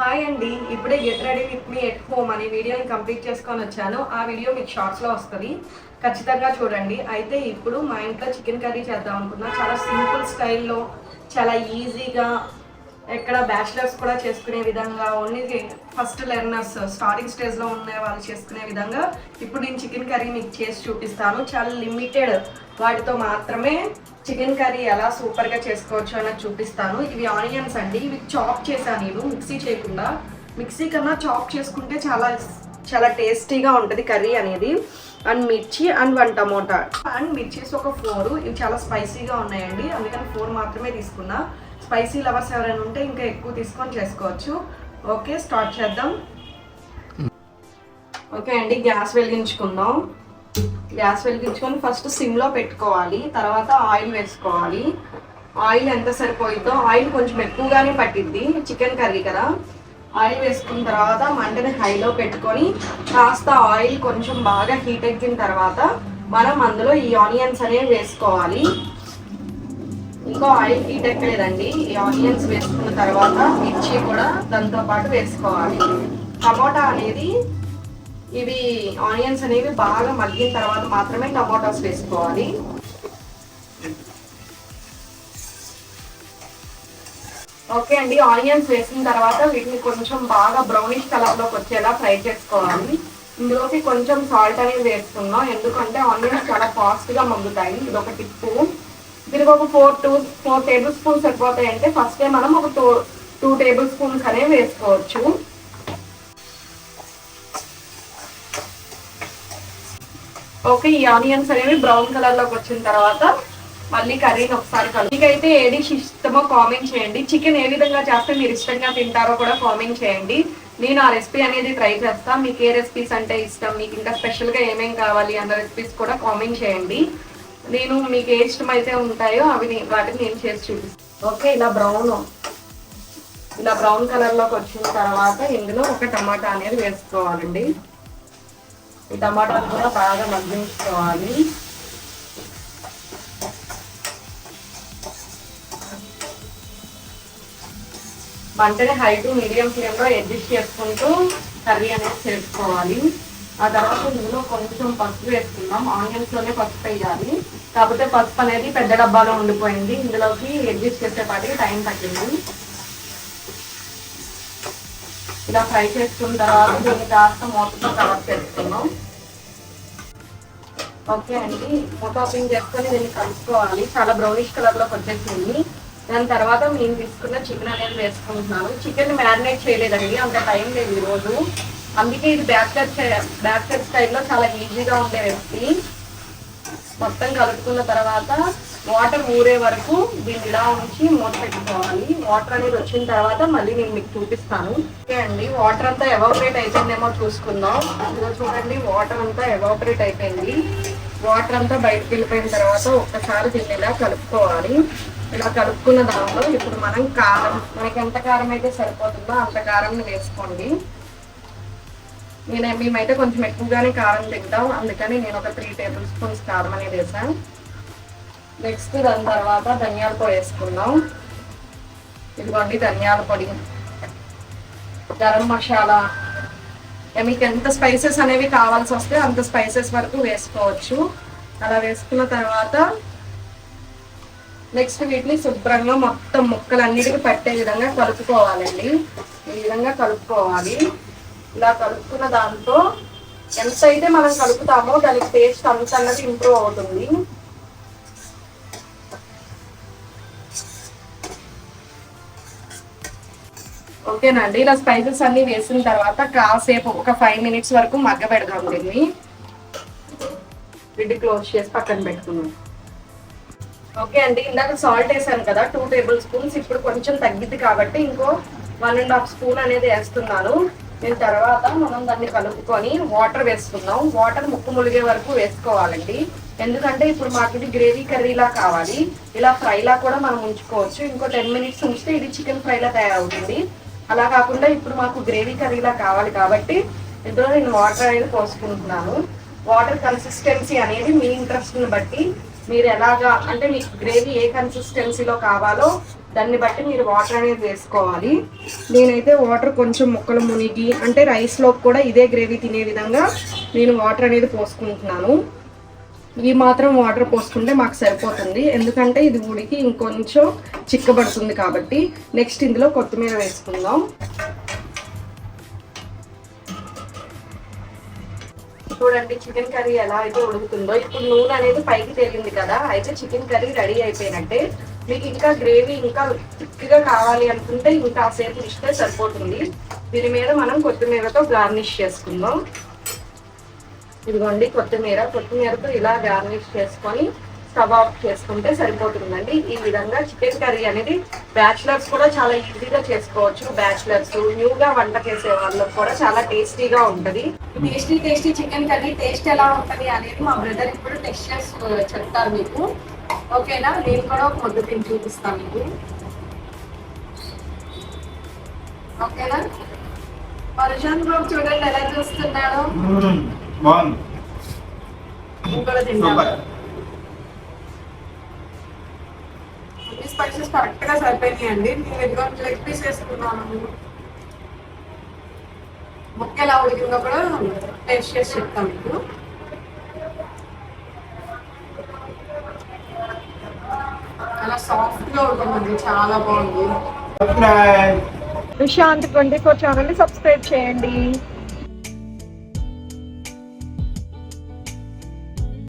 Hi అండి, ఇప్పుడే get ready with me at home అనే వీడియోని కంప్లీట్ చేసుకొని వచ్చాను. ఆ వీడియో మీకు షార్ట్స్లో వస్తుంది, ఖచ్చితంగా చూడండి. అయితే ఇప్పుడు మా ఇంట్లో చికెన్ కర్రీ చేద్దాం అనుకున్నా. చాలా సింపుల్ స్టైల్లో, చాలా ఈజీగా, ఎక్కడ బ్యాచిలర్స్ కూడా చేసుకునే విధంగా, ఓన్లీ ఫస్ట్ లెర్నర్స్ స్టార్టింగ్ స్టేజ్లో ఉన్న వాళ్ళు చేసుకునే విధంగా ఇప్పుడు నేను చికెన్ కర్రీ మీకు చేసి చూపిస్తాను. చాలా లిమిటెడ్ వాటితో మాత్రమే చికెన్ కర్రీ ఎలా సూపర్గా చేసుకోవచ్చు అనేది చూపిస్తాను. ఇవి ఆనియన్స్ అండి, ఇవి చాప్ చేశాను నేను, మిక్సీ చేయకుండా. మిక్సీ కన్నా చాప్ చేసుకుంటే చాలా చాలా టేస్టీగా ఉంటుంది కర్రీ అనేది. అండ్ మిర్చి అండ్ 1 టమోటా అండ్ మిర్చీస్ ఒక 4. ఇవి చాలా స్పైసీగా ఉన్నాయండి, అందుకని 4 మాత్రమే తీసుకున్నా. స్పైసీ లవర్స్ ఎవరైనా ఉంటే ఇంకా ఎక్కువ తీసుకొని చేసుకోవచ్చు. ఓకే, స్టార్ట్ చేద్దాం. ఓకే అండి, గ్యాస్ వెలిగించుకుందాం. గ్యాస్ వెలిగించుకొని ఫస్ట్ సిమ్లో పెట్టుకోవాలి, తర్వాత ఆయిల్ వేసుకోవాలి. ఆయిల్ ఎంత సరిపోయిద్దో, ఆయిల్ కొంచెం ఎక్కువగానే పట్టిద్ది, చికెన్ కర్రీ కదా. ఆయిల్ వేసుకున్న తర్వాత మంటని హైలో పెట్టుకొని కాస్త ఆయిల్ కొంచెం బాగా హీట్ ఎక్కిన తర్వాత మనం అందులో ఈ ఆనియన్స్ అనేవి వేసుకోవాలి. ఇంకా ఆయిల్ హీట్ ఎక్కలేదండి, ఈ ఆనియన్స్ వేసుకున్న తర్వాత మిర్చి కూడా దాంతో పాటు వేసుకోవాలి. టమోటా అనేది, ఇవి ఆనియన్స్ అనేవి బాగా మగ్గిన తర్వాత మాత్రమే టమోటాస్ వేసుకోవాలి. ఓకే అండి, ఆనియన్స్ వేసిన తర్వాత వీటిని కొంచెం బాగా బ్రౌనిష్ కలర్లోకి వచ్చేలా ఫ్రై చేసుకోవాలి. ఇందులోకి కొంచెం సాల్ట్ అనేది వేసుకున్నాం, ఎందుకంటే ఆనియన్స్ చాలా ఫాస్ట్గా మగ్గుతాయి. ఇది ఒక టిప్పు. దీనికి ఒక 4 టేబుల్ స్పూన్స్ సరిపోతాయి. అంటే ఫస్టే మనం ఒక 2 టేబుల్ స్పూన్స్ అనేవి వేసుకోవచ్చు. ఓకే, ఈ ఆనియన్స్ అనేవి బ్రౌన్ కలర్లోకి వచ్చిన తర్వాత మళ్ళీ కర్రీని ఒకసారి మీకైతే ఏ డిష్ ఇష్టమో కామెంట్ చేయండి. చికెన్ ఏ విధంగా చేస్తే మీరు ఇష్టంగా తింటారో కూడా కామెంట్ చేయండి. నేను ఆ రెసిపీ అనేది ట్రై చేస్తాను. మీకు ఏ రెసిపీస్ అంటే ఇష్టం, మీకు ఇంకా స్పెషల్గా ఏమేమి కావాలి అన్న రెసిపీస్ కూడా కామెంట్ చేయండి. నేను మీకు ఏ ఇష్టం అయితే ఉంటాయో వాటిని నేను చేసి చూపిస్తాను. ఓకే, ఇలా బ్రౌన్ కలర్లోకి వచ్చిన తర్వాత ఇందులో ఒక టమాటా అనేది వేసుకోవాలండి. ఈ టమాటాలు కూడా బాగా మగ్గించుకోవాలి. మంటని హై టు మీడియం ఫ్లేమ్లో అడ్జస్ట్ చేసుకుంటూ కర్రీ అనేది చేసుకోవాలి. ఆ తర్వాత ఇందులో కొంచెం పసుపు వేసుకుందాం. ఆనియన్స్లోనే పసుపు వేయాలి, కాకపోతే పసుపు అనేది పెద్ద డబ్బాలో ఉండిపోయింది, ఇందులోకి అడ్జస్ట్ చేసేపాటికి టైం పట్టింది. ఇలా ఫ్రై చేసుకున్న తర్వాత దీన్ని కాస్త మూతతో కవర్ చేసుకున్నాం. ఓకే అండి, మూత ఓపెన్ చేసుకొని దీన్ని కలుపుకోవాలి. చాలా బ్రౌనిష్ కలర్లోకి వచ్చేసింది. దాని తర్వాత నేను తీసుకున్న చికెన్ అనేది వేసుకుంటున్నాను. చికెన్ మ్యారినేట్ చేయలేదండి, అంత టైం లేదు ఈరోజు, అందుకే ఇది బ్యాక్ స్టైల్లో చాలా ఈజీగా ఉండే రెసిపీ. మొత్తం కలుపుకున్న తర్వాత వాటర్ ఊరే వరకు దీన్ని ఇలా ఉంచి మూత పెట్టుకోవాలి. వాటర్ అనేది వచ్చిన తర్వాత మళ్ళీ నేను మీకు చూపిస్తాను. ఓకే అండి, వాటర్ అంతా ఎవాపరేట్ అయిపోయిందేమో చూసుకుందాం. ఇదిగో చూడండి, వాటర్ అంతా ఎవాపరేట్ అయిపోయింది. వాటర్ అంతా బయటకు వెళ్ళిపోయిన తర్వాత ఒక్కసారి దీన్ని ఇలా కలుపుకోవాలి. ఇలా కలుపుకున్న దాంట్లో ఇప్పుడు మనం కారం, మనకి ఎంత కారం అయితే సరిపోతుందో అంత కారం వేసుకోండి. మేమైతే కొంచెం ఎక్కువగానే కారం తింటాం, అందుకని నేను ఒక 3 టేబుల్ స్పూన్స్ కారం అనేది వేసాను. నెక్స్ట్ దాని తర్వాత ధనియాల పొడి వేసుకుందాం. ఇదిగోండి ధనియాల పొడి, గరం మసాలా, మీకు ఎంత స్పైసెస్ అనేవి కావాల్సి వస్తే అంత స్పైసెస్ వరకు వేసుకోవచ్చు. అలా వేసుకున్న తర్వాత నెక్స్ట్ వీటిని శుభ్రంగా మొత్తం ముక్కలన్నిటికీ పట్టే విధంగా కలుపుకోవాలండి. ఈ విధంగా కలుపుకోవాలి. ఇలా కలుపుకున్న దాంతో ఎంత అయితే మనం కలుపుతామో దానికి టేస్ట్ అంత అన్నది ఇంప్రూవ్ అవుతుంది. ఓకేనండి, ఇలా స్పైసెస్ అన్ని వేసిన తర్వాత కాసేపు ఒక 5 మినిట్స్ వరకు మగ్గబెడదాం. దీన్ని లిడ్ క్లోజ్ చేసి పక్కన పెట్టుకున్నాం. ఓకే అండి, ఇందాక సాల్ట్ వేసాను కదా 2 టేబుల్ స్పూన్స్, ఇప్పుడు కొంచెం తగ్గిద్ది కాబట్టి ఇంకో 1.5 స్పూన్ అనేది వేస్తున్నాను. దీని తర్వాత మనం దాన్ని కలుపుకొని వాటర్ వేసుకుందాం. వాటర్ ముక్కు ములిగే వరకు వేసుకోవాలండి, ఎందుకంటే ఇప్పుడు మాకు ఇది గ్రేవీ కర్రీలా కావాలి. ఇలా ఫ్రైలా కూడా మనం ఉంచుకోవచ్చు. ఇంకో 10 మినిట్స్ ఉంచితే ఇది చికెన్ ఫ్రైలా తయారవుతుంది. అలా కాకుండా ఇప్పుడు మాకు గ్రేవీ కర్రీలా కావాలి కాబట్టి ఇందులో నేను వాటర్ అనేది పోసుకుంటున్నాను. వాటర్ కన్సిస్టెన్సీ అనేది మీ ఇంట్రెస్ట్ని బట్టి మీరు ఎలాగా, అంటే మీకు గ్రేవీ ఏ కన్సిస్టెన్సీలో కావాలో దాన్ని బట్టి మీరు వాటర్ అనేది వేసుకోవాలి. నేనైతే వాటర్ కొంచెం ముక్కలు మునిగి అంటే రైస్లోకి కూడా ఇదే గ్రేవీ తినే విధంగా నేను వాటర్ అనేది పోసుకుంటున్నాను. ఈ మాత్రం వాటర్ పోసుకుంటే మాకు సరిపోతుంది, ఎందుకంటే ఇది ఉడికి ఇంకొంచెం చిక్కబడుతుంది కాబట్టి. నెక్స్ట్ ఇందులో కొత్తిమీర వేసుకుందాం. చూడండి చికెన్ కర్రీ ఎలా అయితే ఉడుకుతుందో. ఇప్పుడు నూనె అనేది పైకి తేలింది కదా, అయితే చికెన్ కర్రీ రెడీ అయిపోయినట్టే. మీకు ఇంకా గ్రేవీ ఇంకా థిక్గా కావాలి అనుకుంటే ఇంకా సేపు ఇస్తే సరిపోతుంది. దీని మీద మనం కొత్తిమీరతో గార్నిష్ చేసుకుందాం. ఇదిగోండి కొత్తిమీరతో ఇలా గార్నిష్ చేసుకొని స్టవ్ ఆఫ్ చేసుకుంటే సరిపోతుందండి. ఈ విధంగా చికెన్ కర్రీ అనేది బ్యాచిలర్స్ కూడా చాలా ఈజీగా చేసుకోవచ్చు. బ్యాచిలర్స్, న్యూగా వంట చేసే వాళ్ళకి కూడా చాలా టేస్టీగా ఉంటుంది. టేస్టీ చికెన్ కర్రీ టేస్ట్ ఎలా ఉంటుంది అనేది మా బ్రదర్ ఇప్పుడు టెస్ట్ చేసి చెప్తారు మీకు. ఓకేనా? నేను కూడా ఒక ముద్ద తిని చూపిస్తాను మీకు. ఓకేనా? ప్రశాంత్ బాబు చూడండి ఎలా చూస్తున్నాడు. కూడా తింటాను. అన్ని స్పైసెస్ కరెక్ట్ గా సరిపోయినాయండి. నేను ఎదుగు లెగ్ పీస్ వేసుకున్నాను. ముక్క ఎలా ఉడికిందో కూడా టేస్ట్ చేసి చెప్తాను మీకు. చాలా సాఫ్ట్ గా ఉంటుంది, చాలా బాగుంది. ప్రశాంత్ 24 ఛానల్ ని సబ్స్క్రైబ్ చేయండి.